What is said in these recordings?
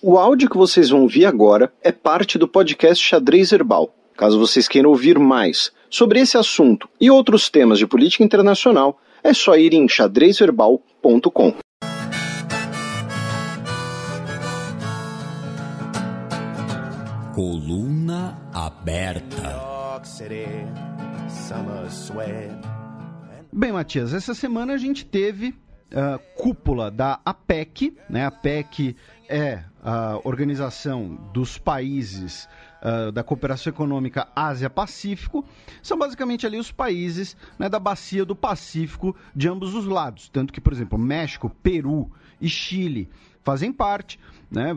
O áudio que vocês vão ouvir agora é parte do podcast Xadrez Herbal. Caso vocês queiram ouvir mais sobre esse assunto e outros temas de política internacional, é só ir em xadrezverbal.com. Coluna aberta. Bem, Matias, essa semana a gente teve cúpula da APEC, né? A APEC é a organização dos países da Cooperação Econômica Ásia-Pacífico. São basicamente ali os países, né, da bacia do Pacífico de ambos os lados. Tanto que, por exemplo, México, Peru e Chile fazem parte, né?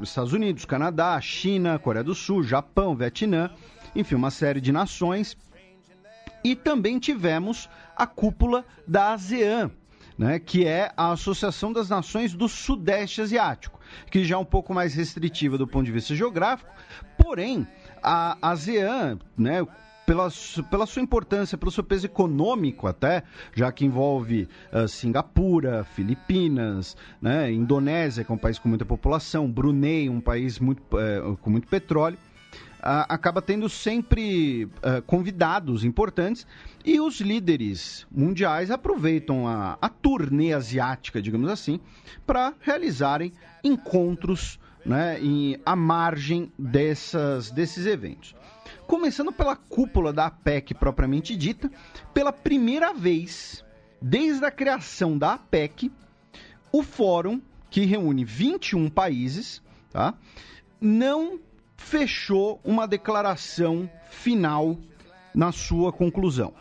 Estados Unidos, Canadá, China, Coreia do Sul, Japão, Vietnã, enfim, uma série de nações. E também tivemos a cúpula da ASEAN, né, que é a Associação das Nações do Sudeste Asiático, que já é um pouco mais restritiva do ponto de vista geográfico, porém, a ASEAN, né, pela sua importância, pelo seu peso econômico até, já que envolve Singapura, Filipinas, né, Indonésia, que é um país com muita população, Brunei, um país com muito petróleo, acaba tendo sempre convidados importantes, e os líderes mundiais aproveitam a turnê asiática, digamos assim, para realizarem encontros, né, à margem desses eventos. Começando pela cúpula da APEC propriamente dita, pela primeira vez desde a criação da APEC, o fórum, que reúne 21 países, tá, não fechou uma declaração final na sua conclusão,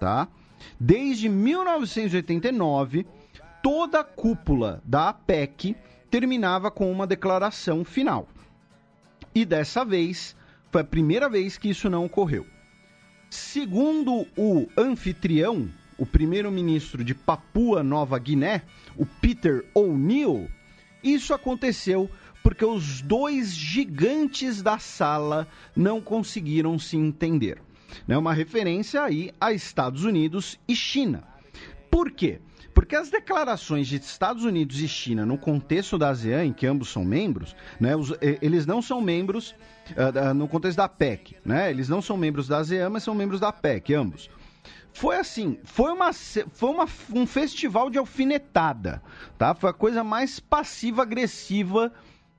tá? Desde 1989, toda a cúpula da APEC terminava com uma declaração final. E dessa vez, foi a primeira vez que isso não ocorreu. Segundo o anfitrião, o primeiro-ministro de Papua Nova Guiné, o Peter O'Neill, isso aconteceu porque os dois gigantes da sala não conseguiram se entender. Né? Uma referência aí a Estados Unidos e China. Por quê? Porque as declarações de Estados Unidos e China no contexto da ASEAN, em que ambos são membros, né, eles não são membros no contexto da APEC, né? Eles não são membros da ASEAN, mas são membros da APEC, ambos. Foi assim, foi um festival de alfinetada, tá? Foi a coisa mais passiva-agressiva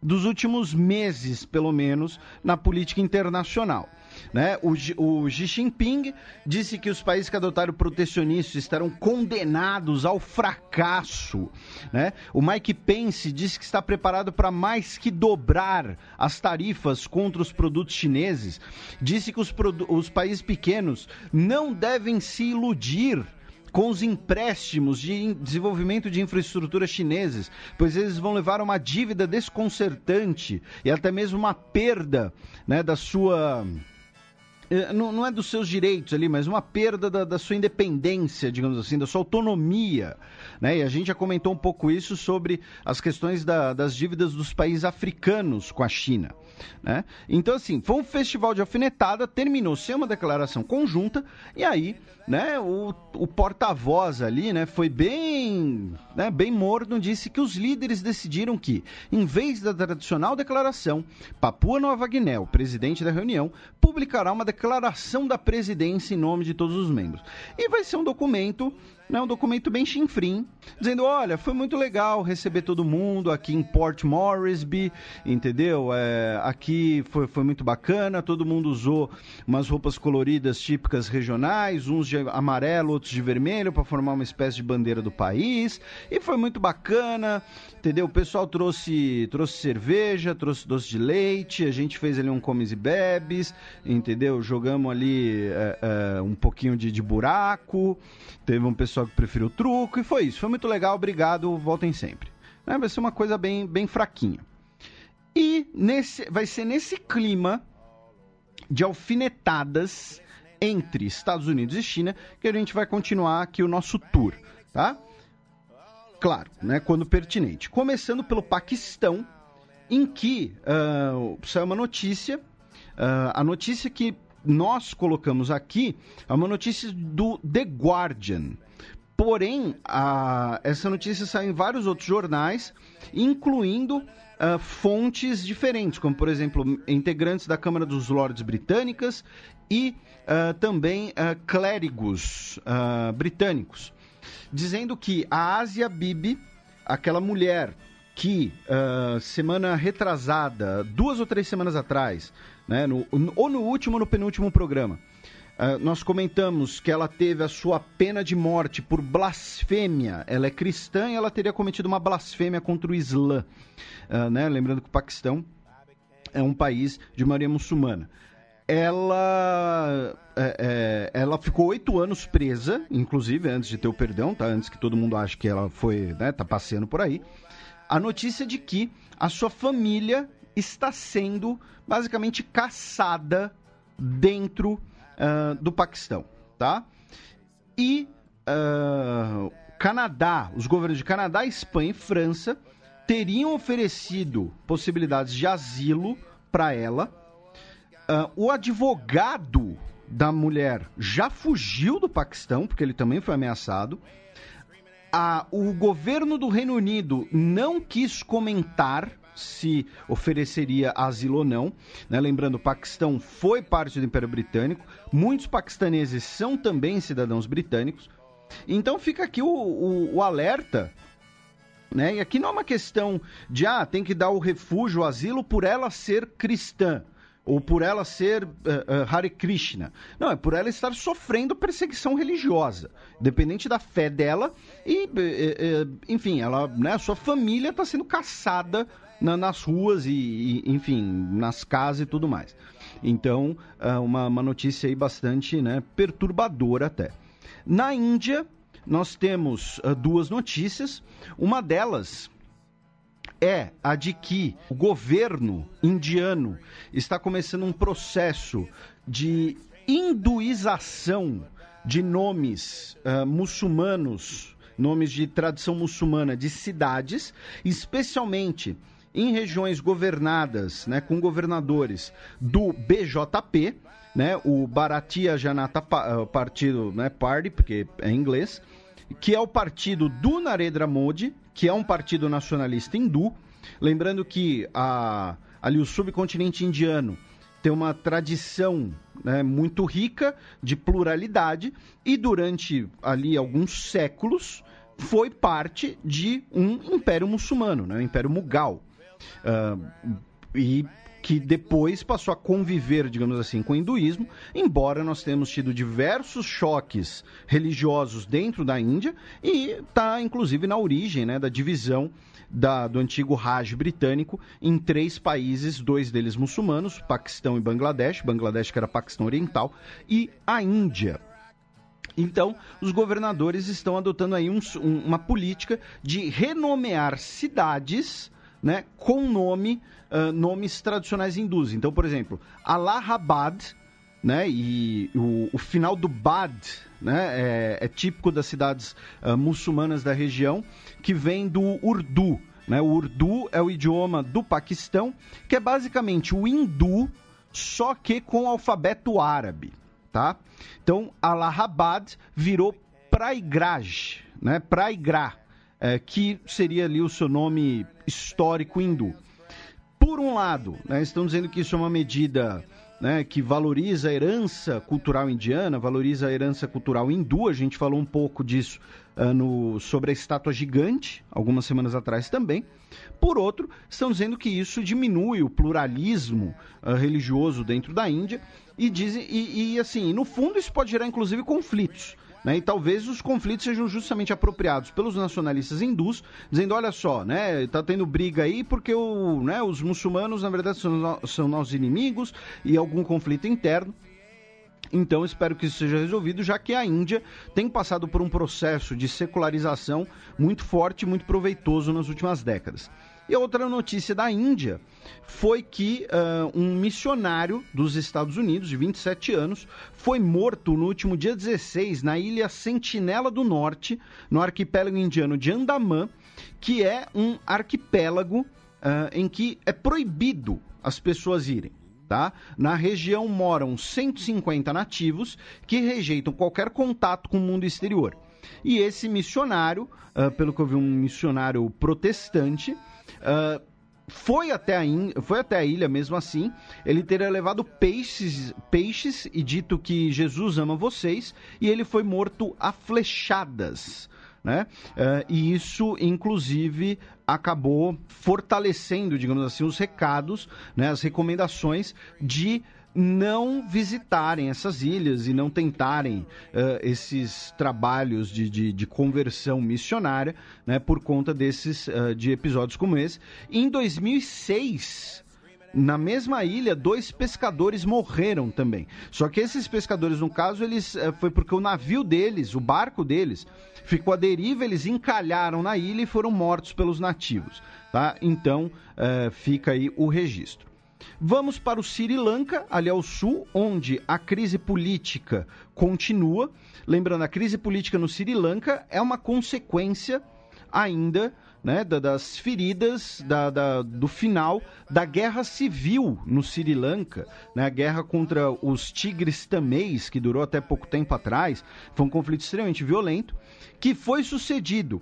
dos últimos meses, pelo menos, na política internacional. Né? O Xi Jinping disse que os países que adotaram o protecionismo estarão condenados ao fracasso. Né? O Mike Pence disse que está preparado para mais que dobrar as tarifas contra os produtos chineses. Disse que os países pequenos não devem se iludir com os empréstimos de desenvolvimento de infraestrutura chineses, pois eles vão levar a uma dívida desconcertante e até mesmo uma perda, né, da sua... Não é dos seus direitos ali, mas uma perda da sua independência, digamos assim, da sua autonomia. Né? E a gente já comentou um pouco isso sobre as questões das dívidas dos países africanos com a China. Né? Então, assim, foi um festival de alfinetada, terminou sem uma declaração conjunta, e aí, né, o porta-voz ali, né, foi bem morno, disse que os líderes decidiram que, em vez da tradicional declaração, Papua Nova Guiné, o presidente da reunião, publicará uma declaração da presidência em nome de todos os membros. E vai ser um documento, né, um documento bem chinfrim, dizendo, olha, foi muito legal receber todo mundo aqui em Port Moresby, entendeu? Aqui foi muito bacana, todo mundo usou umas roupas coloridas típicas regionais, uns de amarelo, outros de vermelho, para formar uma espécie de bandeira do país, e foi muito bacana, entendeu? O pessoal trouxe cerveja, trouxe doce de leite, a gente fez ali um comes e bebes, entendeu? Jogamos ali um pouquinho de buraco, teve um pessoal que preferiu o truco, e foi isso. Foi muito legal, obrigado, voltem sempre. Vai ser uma coisa bem, bem fraquinha. E vai ser nesse clima de alfinetadas entre Estados Unidos e China que a gente vai continuar aqui o nosso tour, tá? Claro, né, quando pertinente. Começando pelo Paquistão, em que saiu uma notícia, a notícia que nós colocamos aqui é uma notícia do The Guardian. Porém, essa notícia saiu em vários outros jornais, incluindo fontes diferentes, como, por exemplo, integrantes da Câmara dos Lordes britânicas e também clérigos britânicos, dizendo que a Asia Bibi, aquela mulher que semana retrasada, 2 ou 3 semanas atrás, né, ou no último ou no penúltimo programa, nós comentamos que ela teve a sua pena de morte por blasfêmia. Ela é cristã e ela teria cometido uma blasfêmia contra o Islã. Né? Lembrando que o Paquistão é um país de maioria muçulmana. Ela ficou 8 anos presa, inclusive, antes de ter o perdão, tá? Antes que todo mundo ache que ela foi, né, tá passeando por aí. A notícia de que a sua família está sendo basicamente caçada dentro do Paquistão, tá? E Canadá, os governos de Canadá, Espanha e França teriam oferecido possibilidades de asilo para ela. O advogado da mulher já fugiu do Paquistão, porque ele também foi ameaçado. O governo do Reino Unido não quis comentar se ofereceria asilo ou não, né? Lembrando, o Paquistão foi parte do Império Britânico, muitos paquistaneses são também cidadãos britânicos, então fica aqui o alerta, né? E aqui não é uma questão de, tem que dar o refúgio, o asilo por ela ser cristã, ou por ela ser Hare Krishna. Não, é por ela estar sofrendo perseguição religiosa, dependente da fé dela, e, enfim, ela, né, a sua família está sendo caçada nas ruas e, enfim, nas casas e tudo mais. Então, uma notícia aí bastante, né, perturbadora até. Na Índia, nós temos 2 notícias. Uma delas é a de que o governo indiano está começando um processo de hinduização de nomes muçulmanos, nomes de tradição muçulmana de cidades, especialmente em regiões governadas, né, com governadores do BJP, né, o Bharatiya Janata Partido, né, Party, porque é em inglês, que é o partido do Narendra Modi, que é um partido nacionalista hindu. Lembrando que ali o subcontinente indiano tem uma tradição, né, muito rica de pluralidade e durante ali alguns séculos foi parte de um império muçulmano, né, o Império Mughal, e que depois passou a conviver, digamos assim, com o hinduísmo, embora nós tenhamos tido diversos choques religiosos dentro da Índia, e está, inclusive, na origem, né, da divisão do antigo Raj britânico em 3 países, 2 deles muçulmanos, Paquistão e Bangladesh que era Paquistão Oriental, e a Índia. Então, os governadores estão adotando aí uma política de renomear cidades, né, com nomes tradicionais hindus. Então, por exemplo, Allahabad, né, e o final do Bad, né, é típico das cidades muçulmanas da região, que vem do Urdu. Né? O Urdu é o idioma do Paquistão, que é basicamente o hindu, só que com o alfabeto árabe. Tá? Então, Allahabad virou Prayagraj, né, Prayagraj, que seria ali o seu nome histórico hindu. Por um lado, né, estão dizendo que isso é uma medida, né, que valoriza a herança cultural indiana, valoriza a herança cultural hindu. A gente falou um pouco disso sobre a estátua gigante, algumas semanas atrás também. Por outro, estão dizendo que isso diminui o pluralismo religioso dentro da Índia e assim, no fundo isso pode gerar inclusive conflitos. Né, e talvez os conflitos sejam justamente apropriados pelos nacionalistas hindus, dizendo, olha só, né, tá tendo briga aí porque os muçulmanos, na verdade, são nossos inimigos e algum conflito interno. Então, espero que isso seja resolvido, já que a Índia tem passado por um processo de secularização muito forte e muito proveitoso nas últimas décadas. E a outra notícia da Índia foi que um missionário dos Estados Unidos, de 27 anos, foi morto no último dia 16 na ilha Sentinela do Norte, no arquipélago indiano de Andamã, que é um arquipélago em que é proibido as pessoas irem. Tá? Na região moram 150 nativos que rejeitam qualquer contato com o mundo exterior. E esse missionário, pelo que eu vi, um missionário protestante, foi até a ilha mesmo assim. Ele teria levado peixes e dito que Jesus ama vocês, e ele foi morto a flechadas, né? E isso, inclusive, acabou fortalecendo, digamos assim, os recados, né, as recomendações de não visitarem essas ilhas e não tentarem esses trabalhos de conversão missionária, né, por conta de episódios como esse. Em 2006, na mesma ilha, 2 pescadores morreram também. Só que esses pescadores, no caso, foi porque o navio deles, o barco deles, ficou à deriva, eles encalharam na ilha e foram mortos pelos nativos, tá? Então, fica aí o registro. Vamos para o Sri Lanka, ali ao sul, onde a crise política continua. Lembrando, a crise política no Sri Lanka é uma consequência ainda, né, das feridas do final da guerra civil no Sri Lanka, né, a guerra contra os tigres tamês, que durou até pouco tempo atrás. Foi um conflito extremamente violento, que foi sucedido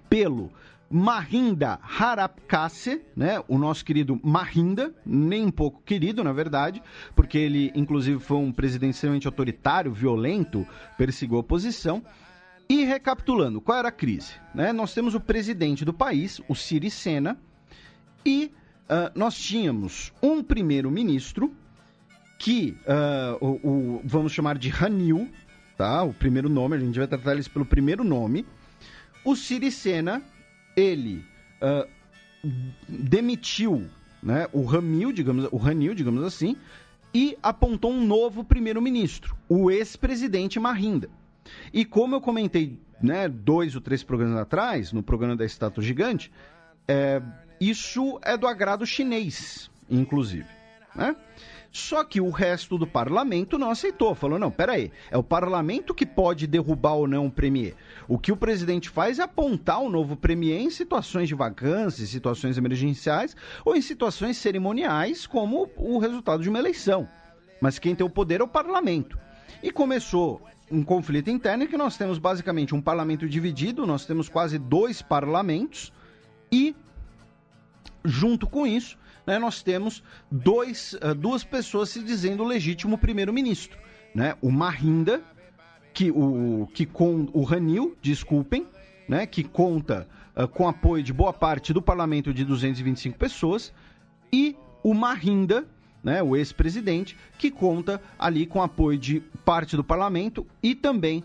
pelo Mahinda Rajapaksa, né, o nosso querido Mahinda, nem um pouco querido, na verdade, porque ele, inclusive, foi um presidente extremamente autoritário, violento, perseguiu a oposição. E recapitulando, qual era a crise? Né? Nós temos o presidente do país, o Sirisena, e nós tínhamos um primeiro-ministro que, vamos chamar de Ranil, tá? O primeiro nome, a gente vai tratar eles pelo primeiro nome. O Sirisena, ele demitiu, né, o Ranil, digamos assim, e apontou um novo primeiro-ministro, o ex-presidente Mahinda. E como eu comentei, né, 2 ou 3 programas atrás, no programa da Estátua Gigante, isso é do agrado chinês, inclusive, né? Só que o resto do parlamento não aceitou, falou, não, peraí, é o parlamento que pode derrubar ou não o premier. O que o presidente faz é apontar o novo premier em situações de vacância, situações emergenciais ou em situações cerimoniais, como o resultado de uma eleição. Mas quem tem o poder é o parlamento. E começou um conflito interno em que nós temos basicamente um parlamento dividido, nós temos quase 2 parlamentos e, junto com isso, né, nós temos duas pessoas se dizendo legítimo primeiro-ministro, né? O Mahinda, o Ranil, desculpem, né, que conta com apoio de boa parte do parlamento de 225 pessoas, e o Mahinda, né, o ex-presidente, que conta ali com apoio de parte do parlamento e também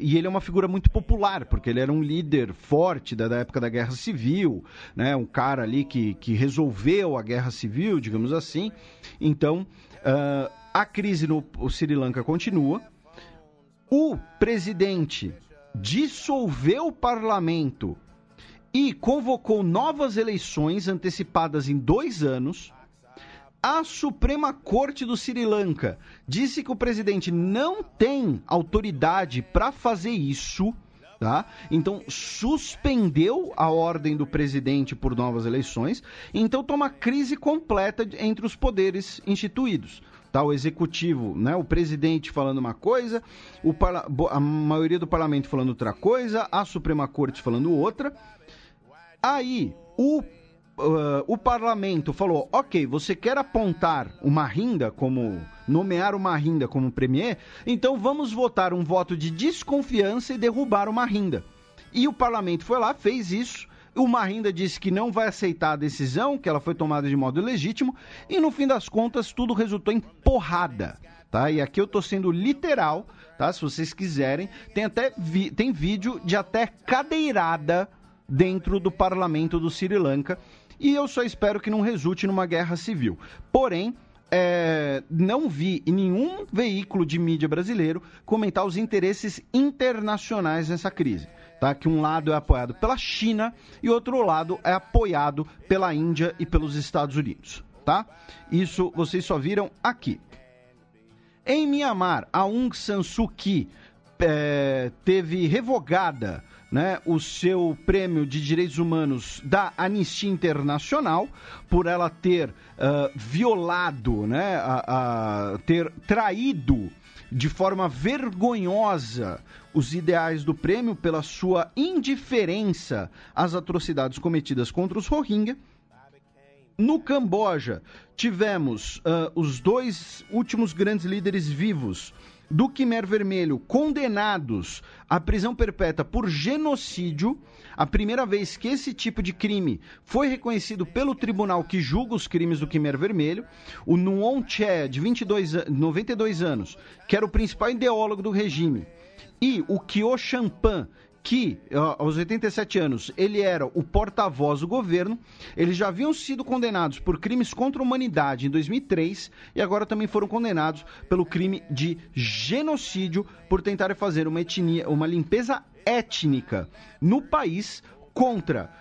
e ele é uma figura muito popular, porque ele era um líder forte da época da Guerra Civil, né, um cara ali que resolveu a Guerra Civil, digamos assim. Então, a crise no Sri Lanka continua. O presidente dissolveu o parlamento e convocou novas eleições antecipadas em 2 anos. A Suprema Corte do Sri Lanka disse que o presidente não tem autoridade para fazer isso, tá? Então suspendeu a ordem do presidente por novas eleições. Então está uma crise completa entre os poderes instituídos. Tá? O executivo, né? O presidente falando uma coisa, a maioria do parlamento falando outra coisa, a Suprema Corte falando outra. Aí o parlamento falou, ok, você quer apontar o Mahinda nomear o Mahinda como premier, então vamos votar um voto de desconfiança e derrubar o Mahinda. E o parlamento foi lá, fez isso, o Mahinda disse que não vai aceitar a decisão, que ela foi tomada de modo ilegítimo, e no fim das contas tudo resultou em porrada, tá? E aqui eu tô sendo literal, tá? Se vocês quiserem, tem vídeo de até cadeirada dentro do parlamento do Sri Lanka, e eu só espero que não resulte numa guerra civil. Porém, não vi em nenhum veículo de mídia brasileiro comentar os interesses internacionais nessa crise. Tá? Que um lado é apoiado pela China e outro lado é apoiado pela Índia e pelos Estados Unidos. Tá? Isso vocês só viram aqui. Em Mianmar, a Aung San Suu Kyi teve revogada né, o seu prêmio de direitos humanos da Anistia Internacional por ela ter violado, né, ter traído de forma vergonhosa os ideais do prêmio pela sua indiferença às atrocidades cometidas contra os Rohingya. No Camboja, tivemos os dois últimos grandes líderes vivos do Khmer Vermelho condenados à prisão perpétua por genocídio, a primeira vez que esse tipo de crime foi reconhecido pelo tribunal que julga os crimes do Khmer Vermelho. O Nuon Chea, de 92 anos, que era o principal ideólogo do regime, e o Kyo Champan, que aos 87 anos ele era o porta-voz do governo, eles já haviam sido condenados por crimes contra a humanidade em 2003 e agora também foram condenados pelo crime de genocídio por tentarem fazer uma limpeza étnica no país contra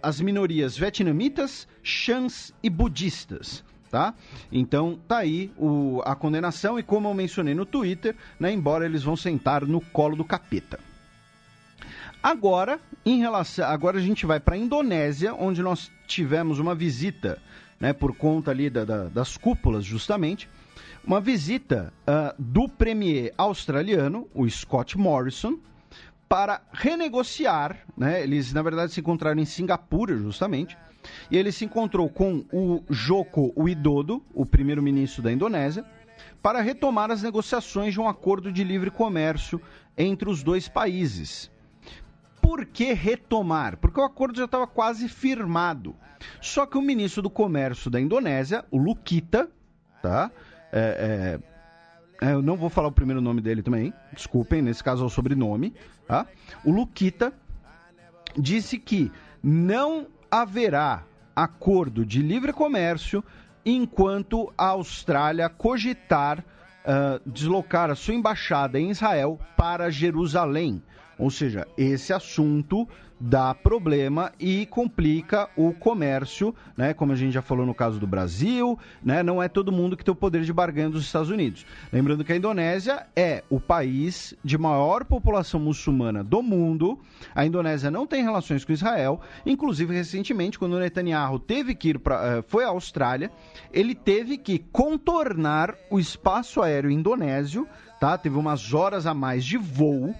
as minorias vietnamitas, chãs e budistas. Tá? Então tá aí a condenação e, como eu mencionei no Twitter, né, embora eles vão sentar no colo do capeta. Agora a gente vai para a Indonésia, onde nós tivemos uma visita, né, por conta ali das cúpulas, justamente, uma visita do premier australiano, o Scott Morrison, para renegociar, né, eles na verdade se encontraram em Singapura, justamente, e ele se encontrou com o Joko Widodo, o primeiro-ministro da Indonésia, para retomar as negociações de um acordo de livre comércio entre os dois países. Por que retomar? Porque o acordo já estava quase firmado. Só que o ministro do Comércio da Indonésia, o Lukhita, tá? Eu não vou falar o primeiro nome dele também, desculpem, nesse caso é o sobrenome, tá? O Lukhita disse que não haverá acordo de livre comércio enquanto a Austrália cogitar deslocar a sua embaixada em Israel para Jerusalém. Ou seja, esse assunto dá problema e complica o comércio, né? Como a gente já falou no caso do Brasil, né? Não é todo mundo que tem o poder de barganha dos Estados Unidos. Lembrando que a Indonésia é o país de maior população muçulmana do mundo. A Indonésia não tem relações com Israel. Inclusive, recentemente, quando o Netanyahu teve que ir foi à Austrália, ele teve que contornar o espaço aéreo indonésio, tá? Teve umas horas a mais de voo,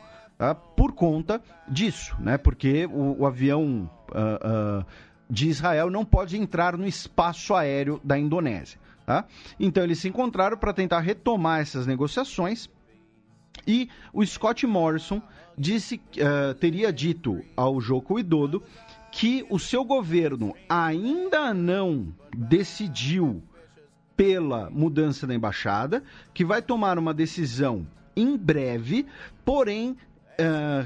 por conta disso, né? Porque o avião de Israel não pode entrar no espaço aéreo da Indonésia. Tá? Então eles se encontraram para tentar retomar essas negociações e o Scott Morrison teria dito ao Joko Widodo que o seu governo ainda não decidiu pela mudança da embaixada, que vai tomar uma decisão em breve, porém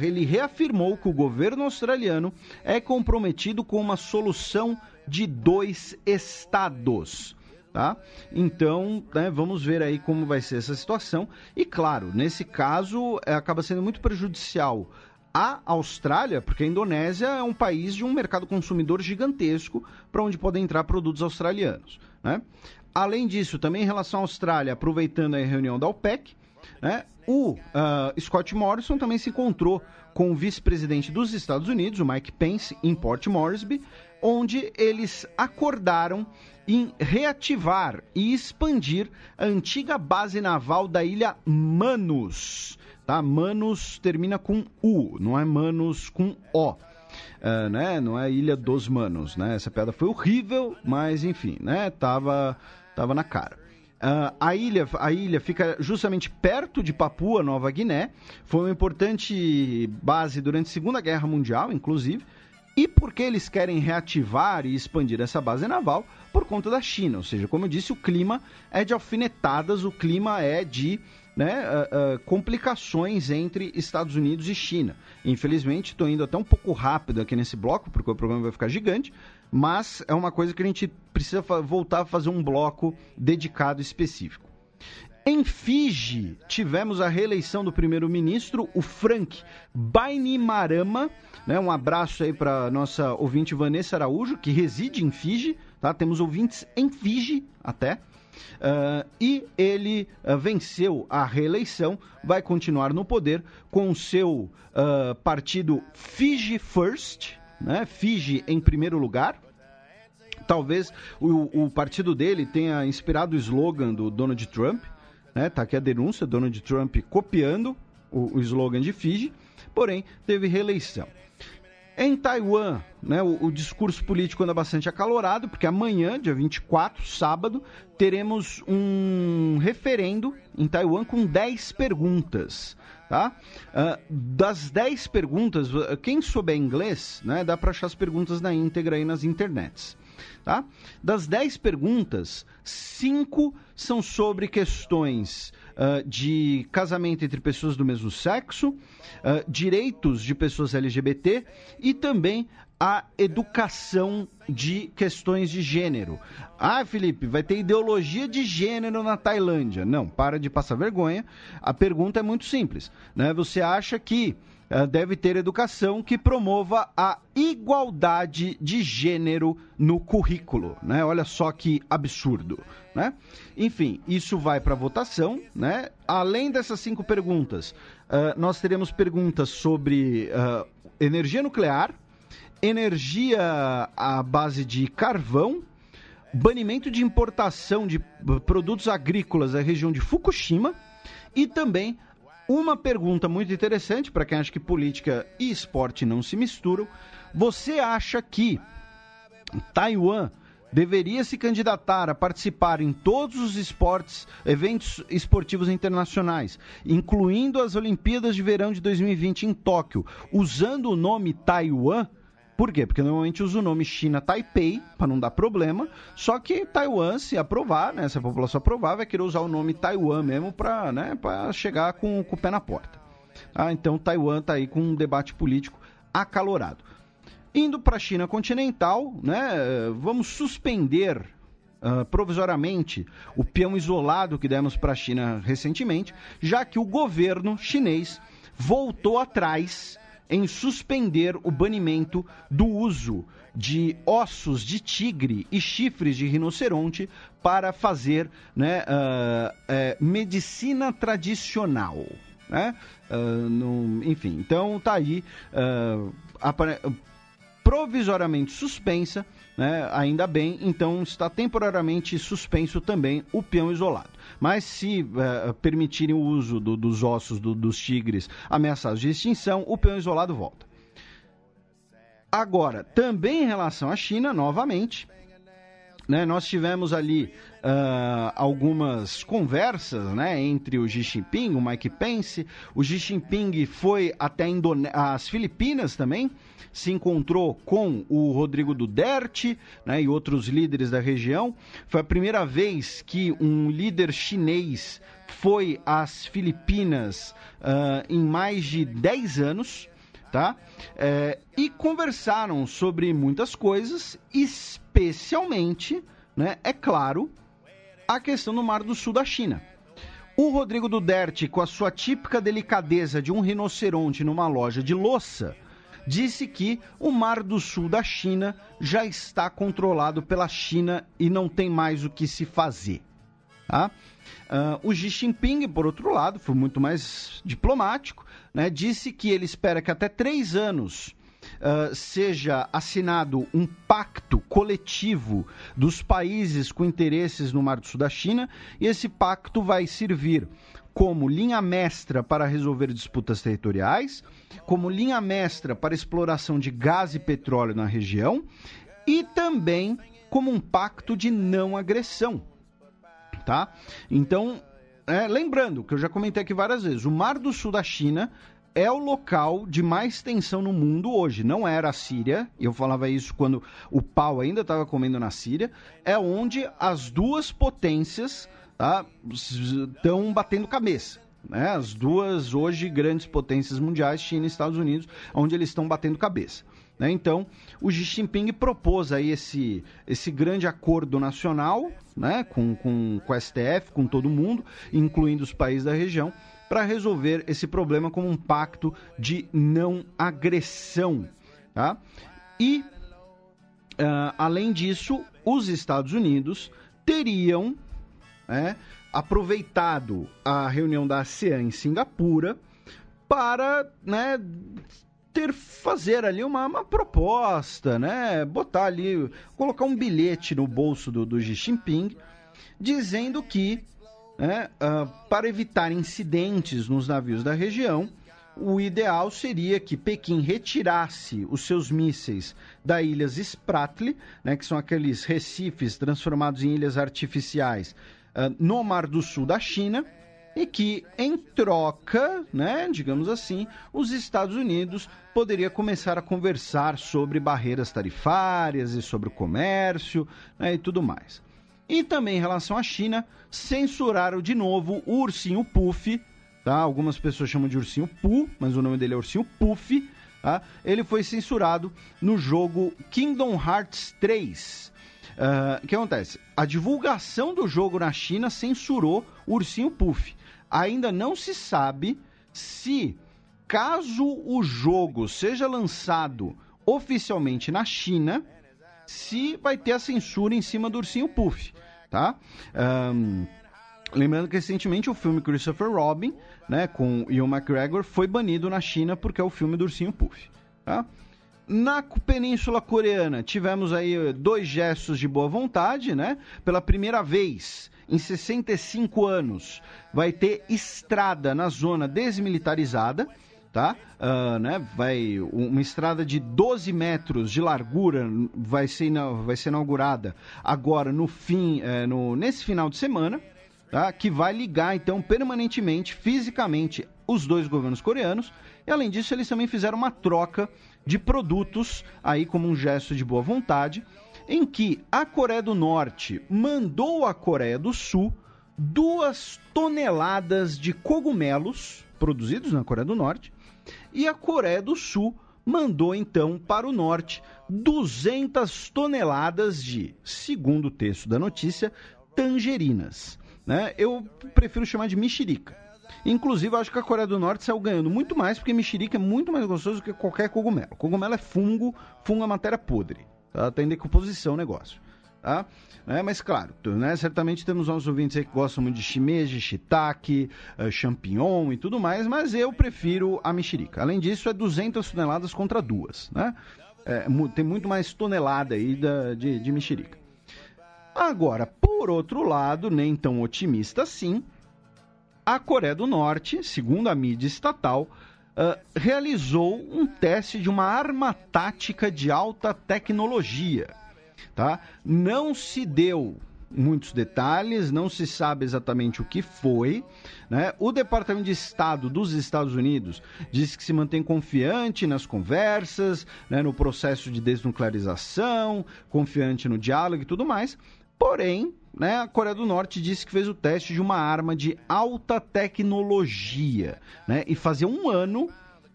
ele reafirmou que o governo australiano é comprometido com uma solução de 2 estados. Tá? Então, né, vamos ver aí como vai ser essa situação. E claro, nesse caso, acaba sendo muito prejudicial à Austrália, porque a Indonésia é um país de um mercado consumidor gigantesco para onde podem entrar produtos australianos. Né? Além disso, também em relação à Austrália, aproveitando a reunião da OPEC, né, o Scott Morrison também se encontrou com o vice-presidente dos Estados Unidos, o Mike Pence, em Port Moresby, onde eles acordaram em reativar e expandir a antiga base naval da ilha Manus. Tá? Manus termina com U, não é Manus com O. Né? Não é Ilha dos Manos. Né? Essa piada foi horrível, mas enfim, né? Tava na cara. A ilha fica justamente perto de Papua Nova Guiné, foi uma importante base durante a Segunda Guerra Mundial, inclusive, e por que eles querem reativar e expandir essa base naval? Por conta da China, ou seja, como eu disse, o clima é de alfinetadas, o clima é de complicações entre Estados Unidos e China. Infelizmente, estou indo até um pouco rápido aqui nesse bloco, porque o programa vai ficar gigante, mas é uma coisa que a gente precisa voltar a fazer um bloco dedicado específico. Em Fiji, tivemos a reeleição do primeiro-ministro, o Frank Bainimarama, né? Um abraço aí para nossa ouvinte Vanessa Araújo, que reside em Fiji, tá? Temos ouvintes em Fiji até. E ele venceu a reeleição, vai continuar no poder com o seu partido Fiji First, né? Fiji em primeiro lugar. Talvez o partido dele tenha inspirado o slogan do Donald Trump, né? Tá aqui a denúncia, Donald Trump copiando o slogan de Fiji, porém teve reeleição. Em Taiwan, né, o discurso político anda bastante acalorado, porque amanhã, dia 24, sábado, teremos um referendo em Taiwan com 10 perguntas. Tá? Das 10 perguntas, quem souber inglês, né, dá para achar as perguntas na íntegra aí nas internets. Tá? Das 10 perguntas, 5 são sobre questões de casamento entre pessoas do mesmo sexo, direitos de pessoas LGBT e também a educação de questões de gênero. Ah, Felipe, vai ter ideologia de gênero na Tailândia. Não, para de passar vergonha. A pergunta é muito simples, né? Você acha que deve ter educação que promova a igualdade de gênero no currículo, né? Olha só que absurdo, né? Enfim, isso vai para votação, né? Além dessas 5 perguntas, nós teremos perguntas sobre energia nuclear, energia à base de carvão, banimento de importação de produtos agrícolas da região de Fukushima e também uma pergunta muito interessante para quem acha que política e esporte não se misturam. Você acha que Taiwan deveria se candidatar a participar em todos os eventos esportivos internacionais, incluindo as Olimpíadas de Verão de 2020 em Tóquio, usando o nome Taiwan? Por quê? Porque normalmente usa o nome China Taipei, para não dar problema, só que Taiwan, se aprovar, né, se a população aprovar, vai querer usar o nome Taiwan mesmo para, né, chegar com o pé na porta. Então Taiwan está aí com um debate político acalorado. Indo para a China continental, né, vamos suspender provisoriamente o peão isolado que demos para a China recentemente, já que o governo chinês voltou atrás em suspender o banimento do uso de ossos de tigre e chifres de rinoceronte para fazer, né, medicina tradicional. Né? Enfim, então tá aí provisoriamente suspensa, né? Ainda bem, então está temporariamente suspenso também o peão isolado. Mas se permitirem o uso dos ossos dos tigres ameaçados de extinção, o peão isolado volta. Agora, também em relação à China, novamente, né, nós tivemos ali algumas conversas, né, entre o Xi Jinping, o Mike Pence. O Xi Jinping foi até as Filipinas também, se encontrou com o Rodrigo Duterte, né, e outros líderes da região. Foi a primeira vez que um líder chinês foi às Filipinas em mais de 10 anos. Tá? E conversaram sobre muitas coisas, especialmente, né, é claro, a questão do Mar do Sul da China. O Rodrigo Duterte, com a sua típica delicadeza de um rinoceronte numa loja de louça, disse que o Mar do Sul da China já está controlado pela China e não tem mais o que se fazer. Tá? O Xi Jinping, por outro lado, foi muito mais diplomático, né? Disse que ele espera que até 3 anos seja assinado um pacto coletivo dos países com interesses no Mar do Sul da China, e esse pacto vai servir como linha mestra para resolver disputas territoriais, como linha mestra para exploração de gás e petróleo na região, e também como um pacto de não agressão. Tá? Então, lembrando que eu já comentei aqui várias vezes, o Mar do Sul da China é o local de mais tensão no mundo hoje. Não era a Síria, eu falava isso quando o pau ainda estava comendo na Síria, é onde as duas potências estão batendo cabeça. Né? As duas hoje grandes potências mundiais, China e Estados Unidos, onde eles estão batendo cabeça. né? Então, o Xi Jinping propôs aí esse grande acordo nacional, né, com o STF, com todo mundo, incluindo os países da região, para resolver esse problema como um pacto de não agressão. Tá? E, além disso, os Estados Unidos teriam aproveitado a reunião da ASEAN em Singapura para, né, fazer ali uma proposta, né, botar ali, colocar um bilhete no bolso do Xi Jinping, dizendo que, para evitar incidentes nos navios da região, o ideal seria que Pequim retirasse os seus mísseis da Ilhas Spratly, né, que são aqueles recifes transformados em ilhas artificiais no Mar do Sul da China, e que, em troca, né, digamos assim, os Estados Unidos poderia começar a conversar sobre barreiras tarifárias e sobre o comércio, né, e tudo mais. E também em relação à China, censuraram de novo o ursinho Puff, tá? Algumas pessoas chamam de ursinho Pooh, mas o nome dele é ursinho Puff, tá? Ele foi censurado no jogo Kingdom Hearts 3. O que acontece? A divulgação do jogo na China censurou o ursinho Puff. Ainda não se sabe se, caso o jogo seja lançado oficialmente na China, se vai ter a censura em cima do ursinho Puff, tá? Lembrando que recentemente o filme Christopher Robin, né, com Ewan McGregor, foi banido na China porque é o filme do ursinho Puff, tá? Na Península Coreana, tivemos aí 2 gestos de boa vontade, né? Pela primeira vez em 65 anos, vai ter estrada na zona desmilitarizada, tá? Vai uma estrada de 12 metros de largura vai ser inaugurada agora nesse final de semana, tá? Que vai ligar então permanentemente, fisicamente, os 2 governos coreanos. E além disso, eles também fizeram uma troca de produtos aí como um gesto de boa vontade, em que a Coreia do Norte mandou à Coreia do Sul 2 toneladas de cogumelos produzidos na Coreia do Norte, e a Coreia do Sul mandou então para o norte 200 toneladas de, segundo o texto da notícia, tangerinas, né? Eu prefiro chamar de mexerica. Inclusive, eu acho que a Coreia do Norte saiu ganhando muito mais, porque mexerica é muito mais gostoso do que qualquer cogumelo. Cogumelo é fungo é matéria podre, tá? Tem decomposição o negócio, tá? Mas claro, né, certamente temos nossos ouvintes aí que gostam muito de shimeji, shiitake, champignon e tudo mais, mas eu prefiro a mexerica. Além disso, é 200 toneladas contra 2, né? Tem muito mais tonelada aí de mexerica. Agora, por outro lado, nem tão otimista assim, a Coreia do Norte, segundo a mídia estatal, realizou um teste de uma arma tática de alta tecnologia, tá? Não se deu muitos detalhes, não se sabe exatamente o que foi, né? O Departamento de Estado dos Estados Unidos disse que se mantém confiante nas conversas, né, no processo de desnuclearização, confiante no diálogo e tudo mais. Porém, né, a Coreia do Norte disse que fez o teste de uma arma de alta tecnologia, né, e fazia 1 ano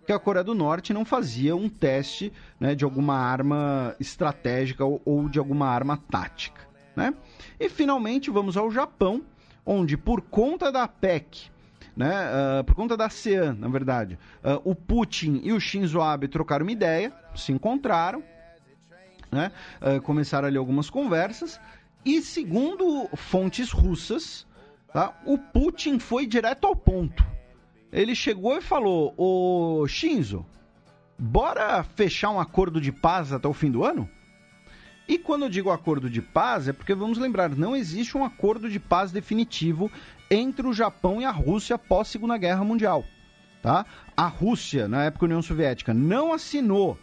que a Coreia do Norte não fazia um teste, né, de alguma arma estratégica ou de alguma arma tática, né? E finalmente vamos ao Japão, onde por conta da PEC, né, por conta da ASEAN, na verdade, o Putin e o Shinzo Abe trocaram uma ideia, se encontraram, né, começaram ali algumas conversas. E segundo fontes russas, tá, o Putin foi direto ao ponto. Ele chegou e falou: ô Shinzo, bora fechar um acordo de paz até o fim do ano? E quando eu digo acordo de paz, é porque, vamos lembrar, não existe um acordo de paz definitivo entre o Japão e a Rússia após a Segunda Guerra Mundial, tá? A Rússia, na época da União Soviética, não assinou,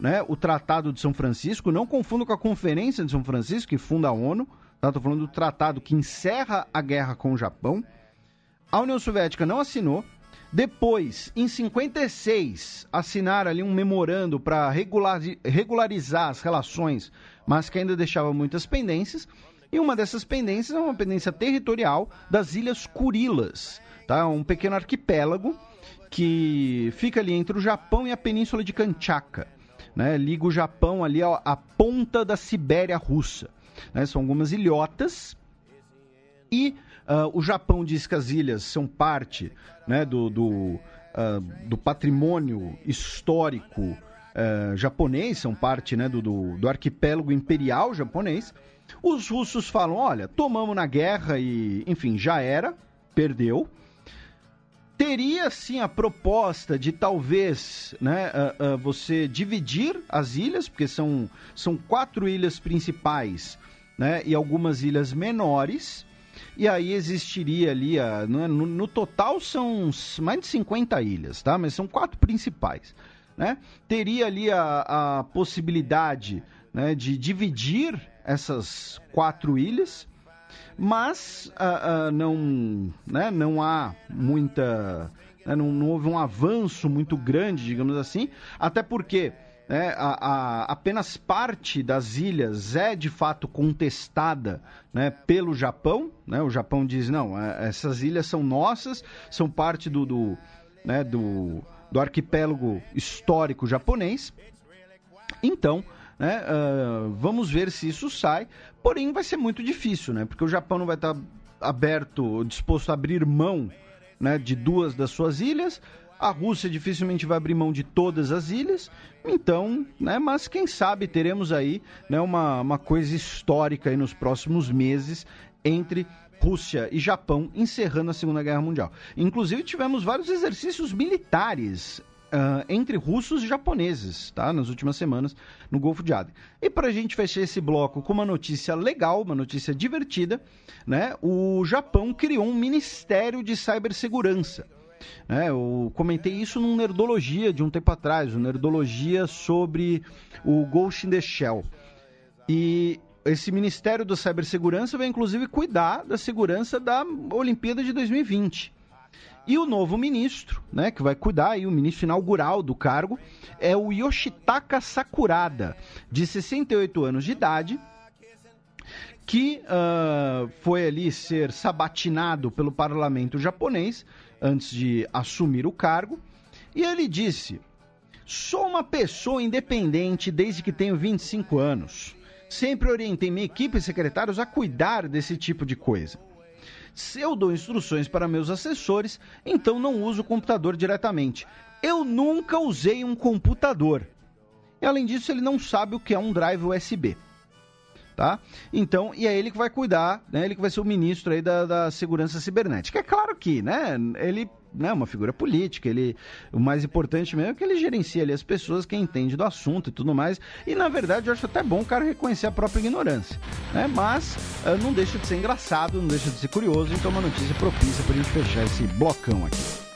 né, o Tratado de São Francisco. Não confunda com a Conferência de São Francisco, que funda a ONU, tá? Estou falando do tratado que encerra a guerra com o Japão. A União Soviética não assinou. Depois, em 56, assinaram ali um memorando para regularizar as relações, mas que ainda deixava muitas pendências. E uma dessas pendências é uma pendência territorial das Ilhas Kurilas, tá? Um pequeno arquipélago que fica ali entre o Japão e a Península de Kamchatka. né, liga o Japão ali à ponta da Sibéria russa. Né, são algumas ilhotas e o Japão diz que as ilhas são parte, né, do patrimônio histórico japonês, são parte, né, do arquipélago imperial japonês. Os russos falam, olha, tomamos na guerra e, enfim, já era, perdeu. Teria, sim, a proposta de talvez, né, você dividir as ilhas, porque são 4 ilhas principais, né, e algumas ilhas menores, e aí existiria ali, no total são mais de 50 ilhas, tá? Mas são 4 principais, né? Teria ali a possibilidade, né, de dividir essas 4 ilhas, mas não há muita... Né, não houve um avanço muito grande, digamos assim, até porque... apenas parte das ilhas é de fato contestada, né, pelo Japão, né? O Japão diz, não, essas ilhas são nossas, são parte do arquipélago histórico japonês. Então, né, vamos ver se isso sai, porém vai ser muito difícil, né, porque o Japão não vai estar disposto a abrir mão, né, de 2 das suas ilhas. A Rússia dificilmente vai abrir mão de todas as ilhas, então, né, mas quem sabe teremos aí, né, uma coisa histórica aí nos próximos meses entre Rússia e Japão, encerrando a Segunda Guerra Mundial. Inclusive tivemos vários exercícios militares entre russos e japoneses, tá, nas últimas semanas no Golfo de Aden. E para a gente fechar esse bloco com uma notícia legal, uma notícia divertida, né, o Japão criou um Ministério de Cibersegurança. Eu comentei isso num Nerdologia de um tempo atrás, um Nerdologia sobre o Ghost in the Shell. E esse Ministério da Cibersegurança vai inclusive cuidar da segurança da Olimpíada de 2020. E o novo ministro, né, que vai cuidar, e o ministro inaugural do cargo, é o Yoshitaka Sakurada, de 68 anos de idade, que foi ali ser sabatinado pelo parlamento japonês antes de assumir o cargo, e ele disse: sou uma pessoa independente desde que tenho 25 anos. Sempre orientei minha equipe e secretários a cuidar desse tipo de coisa. Se eu dou instruções para meus assessores, então não uso o computador diretamente. Eu nunca usei um computador. E além disso, ele não sabe o que é um drive USB. Tá? Então, e é ele que vai cuidar, né? Ele que vai ser o ministro aí da segurança cibernética. É claro que, né, ele é uma figura política, o mais importante mesmo é que ele gerencia ali as pessoas, quem entende do assunto e tudo mais, e na verdade eu acho até bom o cara reconhecer a própria ignorância, né? Mas não deixa de ser engraçado, não deixa de ser curioso, então é uma notícia propícia pra gente fechar esse blocão aqui.